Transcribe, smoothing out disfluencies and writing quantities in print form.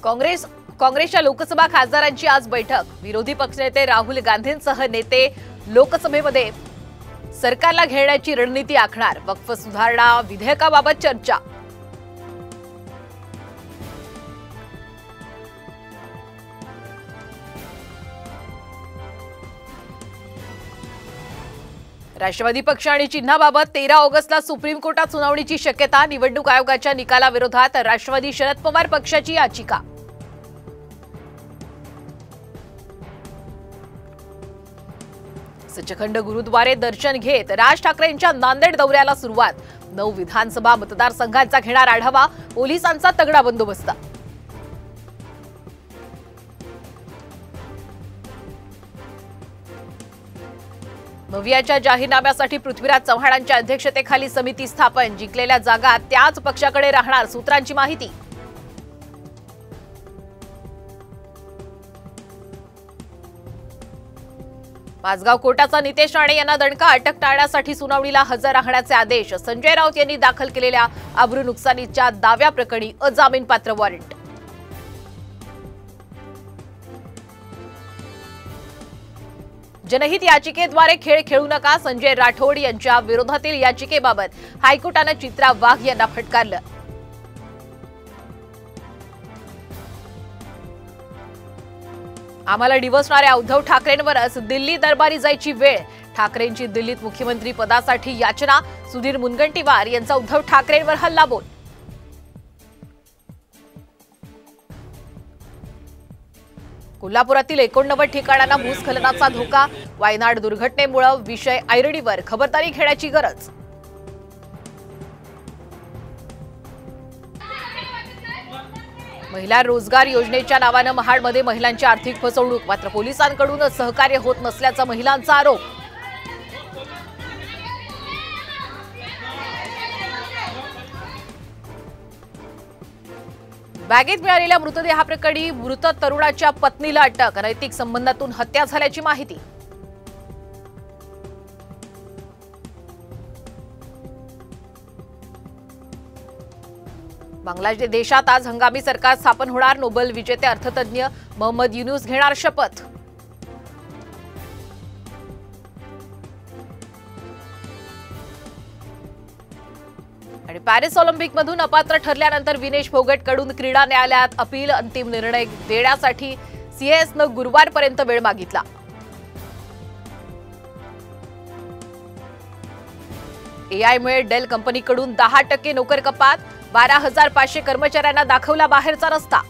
काँग्रेसच्या लोकसभा खासदारांची आज बैठक। विरोधी पक्षनेते राहुल गांधींसह नेते लोकसभेमध्ये सरकारला घेण्याची रणनीती आखणार। वक्फ सुधारणा विधेयकाबाबत चर्चा। राष्ट्रवादी पक्ष आणि चिन्हाबाबत 13 ऑगस्टला सुप्रीम कोर्टात सुनावणीची शक्यता। निवडणूक आयोगाच्या निकालाविरोधात राष्ट्रवादी शरद पवार पक्षाची याचिका। सचखंड गुरुद्वारे दर्शन घेत राज ठाकरेंच्या नांदेड दौऱ्याला सुरुवात। 9 विधानसभा मतदारसंघांचा घेणार आढावा। पोलिसांचा तगडा बंदोबस्त। नव्याच्या जाहीरनाम्यासाठी पृथ्वीराज चव्हाणांच्या अध्यक्षतेखाली समिती स्थापन। जिंकलेल्या जागा त्याच पक्षाकडे राहणार, सूत्रांची माहिती। पाचगाव कोर्टाचा नितेश राणे यांना दणका। अटक टाळण्यासाठी सुनावणीला हजर राहण्याचे आदेश। संजय राऊत यांनी दाखल केलेल्या अब्रू नुकसानीच्या दाव्याप्रकरणी अजामीनपात्र वॉरंट। जनहित याचिकेद्वारे खेळ खेळू नका, संजय राठोड यांच्या विरोधातील याचिकेबाबत हायकोर्टाने चित्रा वाघ यांना फटकारलं। आम्हाला डिवचणाऱ्या उद्धव ठाकरेंवरच दिल्ली दरबारी जायची वेळ। ठाकरेंची दिल्लीत मुख्यमंत्री पदासाठी याचना। सुधीर मुनगंटीवार यांचा उद्धव ठाकरेंवर हल्लाबोल। कोल्हापुरातील 89 ठिकाणांना भूस्खलनाचा धोका। वायनाड दुर्घटनेमुळे विषय ऐरणीवर, खबरदारी घेण्याची गरज। महिला रोजगार योजनेच्या नावानं महाडमध्ये महिलांची आर्थिक फसवणूक। मात्र पोलिसांकडून सहकार्य होत नसल्याचा महिलांचा आरोप। बॅगेत मिळालेल्या मृतदेहाप्रकरणी मृत तरुणाच्या पत्नीला अटक। अनैतिक संबंधातून हत्या झाल्याची माहिती। बांगलादेश देशात आज हंगामी सरकार स्थापन होणार। नोबेल विजेते अर्थतज्ञ मोहम्मद युनूस घेणार शपथ। आणि पॅरिस ऑलिम्पिकमधून अपात्र ठरल्यानंतर विनेश फोगटकडून क्रीडा न्यायालयात अपील। अंतिम निर्णय देण्यासाठी सीएसनं गुरुवारपर्यंत वेळ मागितला। एआयमुळे डेल कंपनीकडून 10% नोकर कपात। 12,500 कर्मचाऱ्यांना दाखवला बाहेरचा रस्ता।